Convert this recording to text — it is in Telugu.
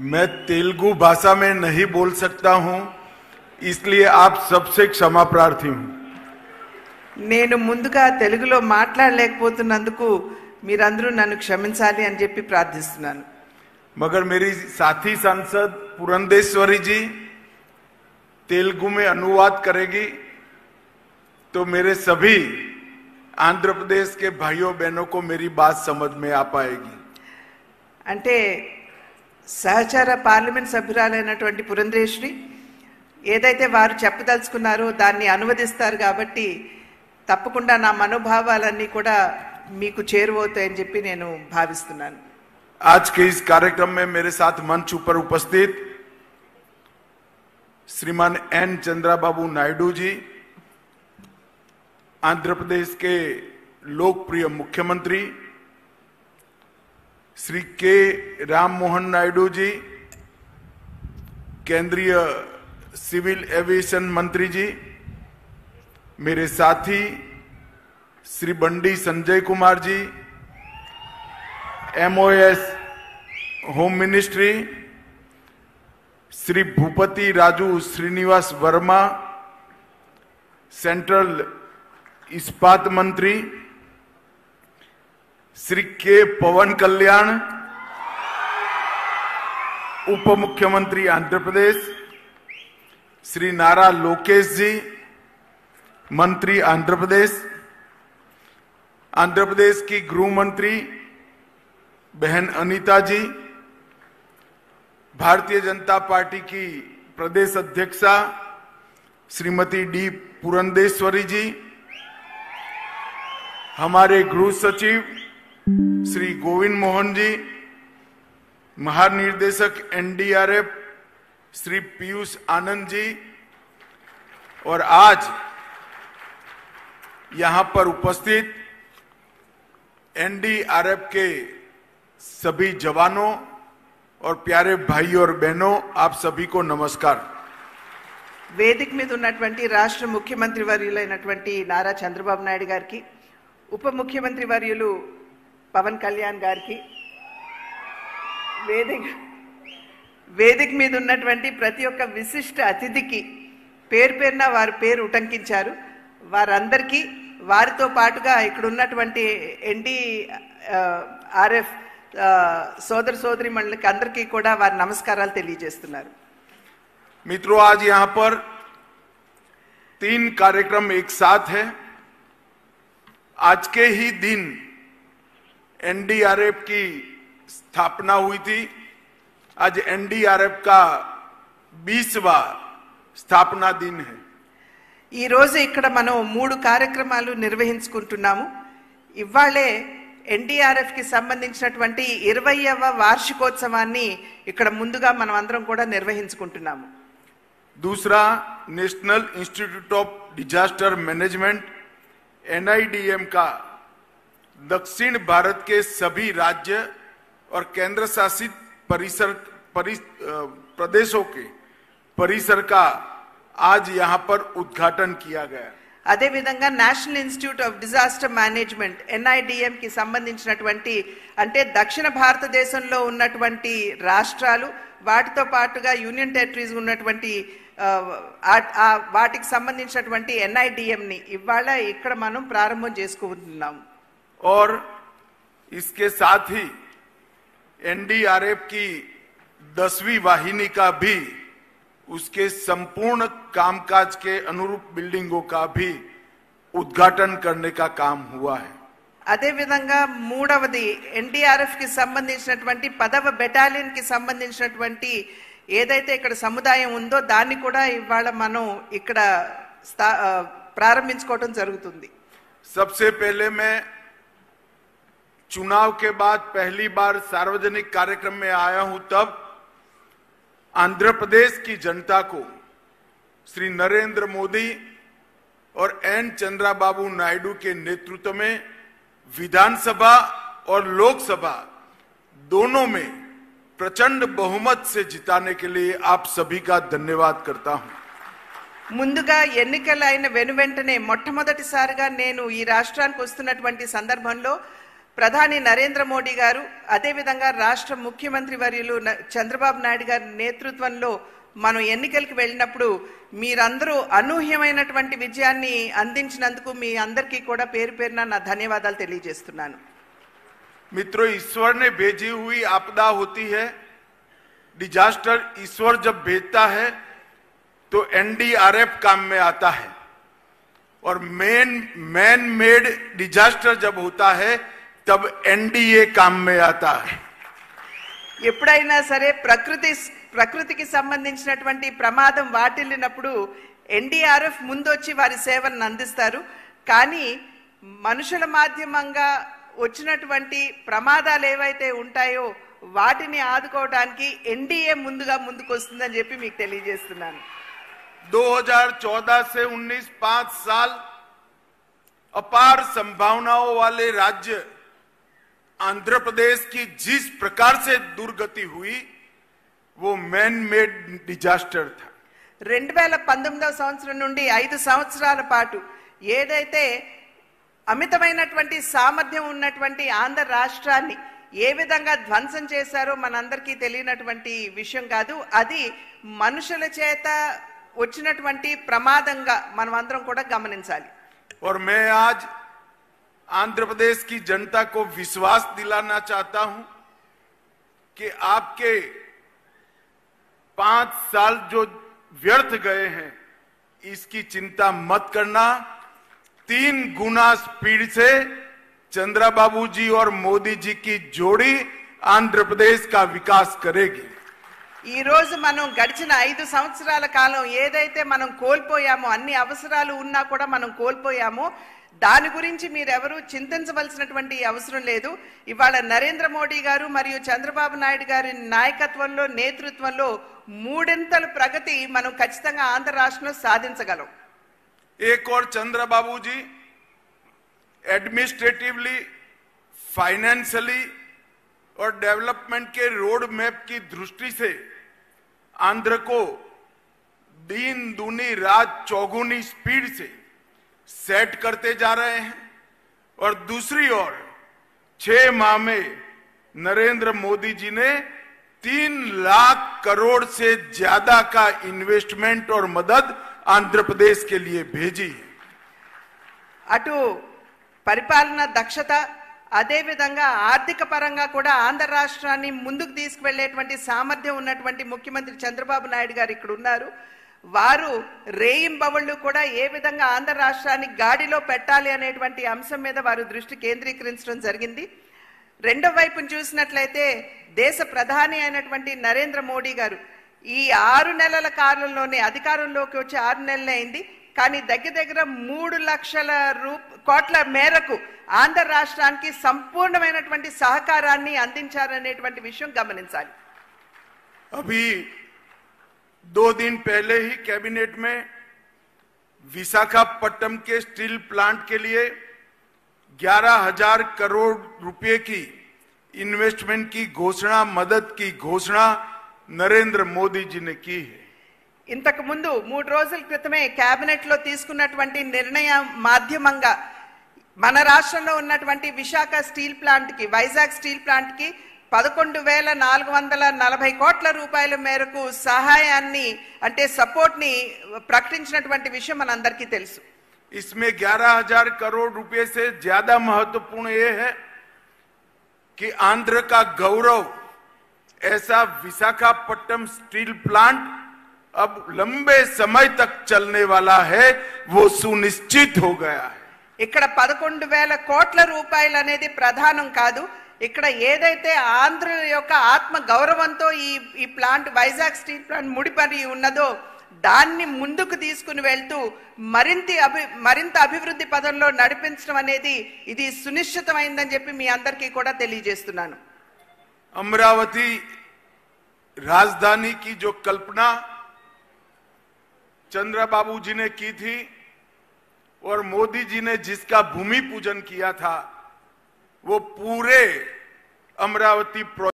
मैं तेलुगु भाषा में नहीं बोल सकता हूं, इसलिए आप सबसे क्षमा प्रार्थी हूं। నేను ముందుగా తెలుగులో మాట్లాడలేకపోతున్నందుకు మీరందరూ నన్ను క్షమించాలి అని చెప్పి ప్రార్థిస్తున్నాను। मगर मेरी साथी सांसद पुरंदेश्वरी जी तेलुगु में अनुवाद करेगी, तो मेरे सभी आंध्र प्रदेश के भाइयों बहनों को मेरी बात समझ में आ पाएगी। అంటే సహచర పార్లమెంట్ సభ్యురాలైనటువంటి పురంధేశ్వరి ఏదైతే వారు చెప్పదలుచుకున్నారో దాన్ని అనువదిస్తారు కాబట్టి తప్పకుండా నా మనోభావాలన్నీ కూడా మీకు చేరువవుతాయని చెప్పి నేను భావిస్తున్నాను। आज के इस कार्यक्रम में मेरे साथ मंच पर उपस्थित श्रीमान एन चंद्राबाबू नायडू जी, आंध्र प्रदेश के लोकप्रिय मुख्यमंत्री, श्री के राम मोहन नायडू जी, केंद्रीय सिविल एविएशन मंत्री जी, मेरे साथी Shri Bandi Sanjay Kumar ji, MOS home ministry, Shri Bhupathi Raju Srinivasa Varma, central इस्पात मंत्री, श्री के पवन कल्याण, उप मुख्यमंत्री आंध्र प्रदेश, श्री नारा लोकेश जी, मंत्री आंध्र प्रदेश की गृह मंत्री बहन अनीता जी, भारतीय जनता पार्टी की प्रदेश अध्यक्षा श्रीमती डी पुरंदेश्वरी जी, हमारे गृह सचिव श्री गोविंद मोहन जी, महानिर्देशक NDRF श्री पीयूष आनंद जी, और आज यहां पर उपस्थित NDRF के सभी जवानों और प्यारे भाई और बहनों, आप सभी को नमस्कार। వేదిక మీద ఉన్నటువంటి రాష్ట్ర ముఖ్యమంత్రి వర్యులైనటువంటి నారా చంద్రబాబు నాయుడు గారికి, ఉప ముఖ్యమంత్రి వర్యులు పవన్ కళ్యాణ్ గారికి, వేదిక మీద ఉన్నటువంటి ప్రతి ఒక్క విశిష్ట అతిథికి పేరు పేరున వారి పేరు ఉటంకించారు, వారందరికీ వారితో పాటుగా ఇక్కడ ఉన్నటువంటి NDRF సోదర సోదరి మండలికి అందరికీ కూడా వారి నమస్కారాలు తెలియజేస్తున్నారు। मित्रों, आज यहां पर 3 कार्यक्रम एक साथ है। आज के ही दिन NDRF की स्थापना हुई थी। आज NDRF का 20वां स्थापना दिन है। ఈ రోజు ఇక్కడ మనం 3 కార్యక్రమాలు నిర్వహించుకుంటున్నాము। ఇవాళే NDRF కి సంబంధించినటువంటి 20వ వార్షికోత్సవాన్ని ఇక్కడ ముందుగా మనం అందరం కూడా నిర్వహించుకుంటున్నాము। दूसरा, national institute of disaster management NIDM का दक्षिण भारत के सभी राज्य और केंद्र शासित प्रदेशों के परिसर का आज यहां पर उद्घाटन किया गया। అదే విధంగా national institute of disaster management NIDM కి సంబంధించినటువంటి అంటే దక్షిణ భారతదేశంలో ఉన్నటువంటి రాష్ట్రాలు వాటితో పాటుగా యూనియన్ టెరిటరీస్ ఉన్నటువంటి వాటికి సంబంధించినటువంటి NIDM ని ఇవాళ ఇక్కడ మనం ప్రారంభం చేసుకుంటున్నాం। और इसके साथ ही NDRF की 10वीं वाहिनी का भी उसके संपूर्ण कामकाज के अनुरूप बिल्डिंगों का भी उद्घाटन करने का काम हुआ है। అదే విధంగా మూడవది NDRF కి సంబంధించినటువంటి 10వ బెటాలియన్ కి సంబంధించినటువంటి ఏదైతే ఇక్కడ సముదాయం ఉందో దాన్ని కూడా ఇవాళ మనం ఇక్కడ ప్రారంభించుకోవడం జరుగుతుంది। सबसे पहले मैं चुनाव के बाद पहली बार सार्वजनिक कार्यक्रम में आया हूं, तब आंध्र प्रदेश की जनता को श्री नरेंद्र मोदी और N चंद्राबाबू नायडू के नेतृत्व में विधानसभा और लोकसभा दोनों में प्रचंड बहुमत से जिताने के लिए आप सभी का धन्यवाद करता हूं। ముందుగా ఎన్నికలైన వెనువెంటనే మొట్టమొదటిసారిగా నేను ఈ రాష్ట్రానికి వస్తున్నటువంటి సందర్భంలో ప్రధాని నరేంద్ర మోడీ గారు అదేవిధంగా రాష్ట్ర ముఖ్యమంత్రి వర్యులు చంద్రబాబు నాయుడు గారి నేతృత్వంలో మనం ఎన్నికలకు వెళ్ళినప్పుడు మీరందరూ అనూహ్యమైనటువంటి విజయాన్ని అందించినందుకు మీ అందరికీ కూడా పేరు పేరున నా ధన్యవాదాలు తెలియజేస్తున్నాను. मित्रों, ईश्वर ने भेजी हुई आपदा होती है, डिजास्टर ईश्वर जब भेजता है तो एनडीआरएफ काम में आता है, और मैन मेड डिजास्टर जब होता है तब एनडीए काम में आता है. ఎప్పుడైనా సరే ప్రకృతికి సంబంధించినటువంటి ప్రమాదం వాటిల్లినప్పుడు ఎన్డీఆర్ఎఫ్ ముందొచ్చి వారి సేవలను అందిస్తారు. కానీ మనుషుల మాధ్యమంగా వచ్చినటువంటి ప్రమాదాలు ఏవైతే ఉంటాయో వాటిని ఆదుకోవడానికి ఎన్డీఏ ముందుకు వస్తుందని చెప్పి మీకు తెలియజేస్తున్నాను. 2014 से 19 5 साल अपार संभावनाओं वाले राज्य आंध्र प्रदेश की जिस प्रकार से दुर्गति हुई वो मैन मेड डिजास्टर था. 2019వ సంవత్సరం నుండి 5 సంవత్సరాల పాటు ఏదైతే అమితమైనటువంటి సామర్థ్యం ఉన్నటువంటి ఆంధ్ర రాష్ట్రాన్ని ఏ విధంగా ధ్వంసం చేశారో మనందరికీ తెలియనటువంటి విషయం కాదు. అది మనుషుల చేత వచ్చినటువంటి ప్రమాదంగా మనం అందరం కూడా గమనించాలి. और मैं आज आंध्र प्रदेश की जनता को विश्वास दिलाना चाहता हूं कि आपके 5 साल जो व्यर्थ गए हैं इसकी चिंता मत करना. 3 गुना स्पीड से चंद्रबाबू जी और मोदी जी की जोड़ी आंध्र प्रदेश का विकास करेगी. ఈ రోజు మనం గడిచిన 5 సంవత్సరాల కాలం ఏదైతే మనం కోల్పోయామో, అన్ని అవసరాలు ఉన్నా కూడా మనం కోల్పోయామో, దాని గురించి మీరెవరూ చింతించవలసినటువంటి అవసరం లేదు. ఇవాళ నరేంద్ర మోడీ గారు మరియు చంద్రబాబు నాయుడు గారి నాయకత్వంలో నేతృత్వంలో 3 ప్రగతి మనం ఖచ్చితంగా ఆంధ్ర రాష్ట్రంలో సాధించగలం. एक और चंद्रबाबू जी एडमिनिस्ट्रेटिवली, फाइनेंशियली और डेवलपमेंट के रोड मैप की दृष्टि से आंध्र को दिन दूनी रात चौगुनी स्पीड से सेट करते जा रहे हैं. और दूसरी ओर 6 माह में नरेंद्र मोदी जी ने 3 लाख करोड़ से ज्यादा का इन्वेस्टमेंट और मदद आंध्र प्रदेश के लिए भेजी है. అటు పరిపాలన దక్షత అదే విధంగా ఆర్థిక పరంగా కూడా ఆంధ్ర రాష్ట్రాన్ని ముందుకు తీసుకువెళ్లేటువంటి సామర్థ్యం ఉన్నటువంటి ముఖ్యమంత్రి చంద్రబాబు నాయుడు గారు ఇక్కడ ఉన్నారు. వారు రేయింబవళ్ళు కూడా ఏ విధంగా ఆంధ్ర రాష్ట్రాన్ని గాడిలో పెట్టాలి అనేటువంటి అంశం మీద వారు దృష్టి కేంద్రీకరించడం జరిగింది. రెండో వైపును చూసినట్లయితే దేశ ప్రధాని అయినటువంటి నరేంద్ర మోడీ గారు ఈ 6 నెలల కాలంలోనే అధికారంలోకి వచ్చి 6 నెలలే అయింది. కానీ దగ్గర 3 లక్షల కోట్ల మేరకు ఆంధ్ర రాష్ట్రానికి సంపూర్ణమైనటువంటి సహకారాన్ని అందించారనేటువంటి విషయం గమనించాలి. अभी 2 दिन पहले ही कैबिनेट में विशाखापट्टनम के स्टील प्लांट के लिए 11,000 करोड़ रुपए की इन्वेस्टमेंट की घोषणा, मदद की घोषणा नरेंद्र मोदी जी ने की है. ఇంతకు ముందు 3 రోజుల క్రితమే కేబినెట్ లో తీసుకున్నటువంటి నిర్ణయం మాధ్యమంగా మన రాష్ట్రంలో ఉన్నటువంటి విశాఖ స్టీల్ ప్లాంట్ కి, వైజాగ్ స్టీల్ ప్లాంట్ కి 11,440 కోట్ల రూపాయల మేరకు సహాయాన్ని అంటే సపోర్ట్ ని ప్రకటించినటువంటి విషయం మనందరికీ తెలుసు. इसमें 11,000 करोड़ रुपए से ज्यादा महत्वपूर्ण यह है कि आंध्र का गौरव ऐसा विशाखापट्टनम स्टील प्लांट अब लंबे समय तक चलने वाला है, वो सुनिश्चित हो गया है. ఇక్కడ 11,000 కోట్ల రూపాయలు అనేది ప్రధానం కాదు. ఇక్కడ ఏదైతే ఆంధ్ర యొక్క ఆత్మ గౌరవంతో ఈ ప్లాంట్ వైజాగ్ స్టీల్ ప్లాంట్ ముడిపడి ఉన్నదో దాన్ని ముందుకు తీసుకుని వెళ్తూ మరింత అభివృద్ధి పదంలో నడిపించడం అనేది ఇది సునిశ్చితమైందని చెప్పి మీ అందరికీ కూడా తెలియజేస్తున్నాను. अमरावती राजधानी की जो कल्पना चंद्रबाबू जी ने की थी और मोदी जी ने जिसका भूमि पूजन किया था, वो पूरे अमरावती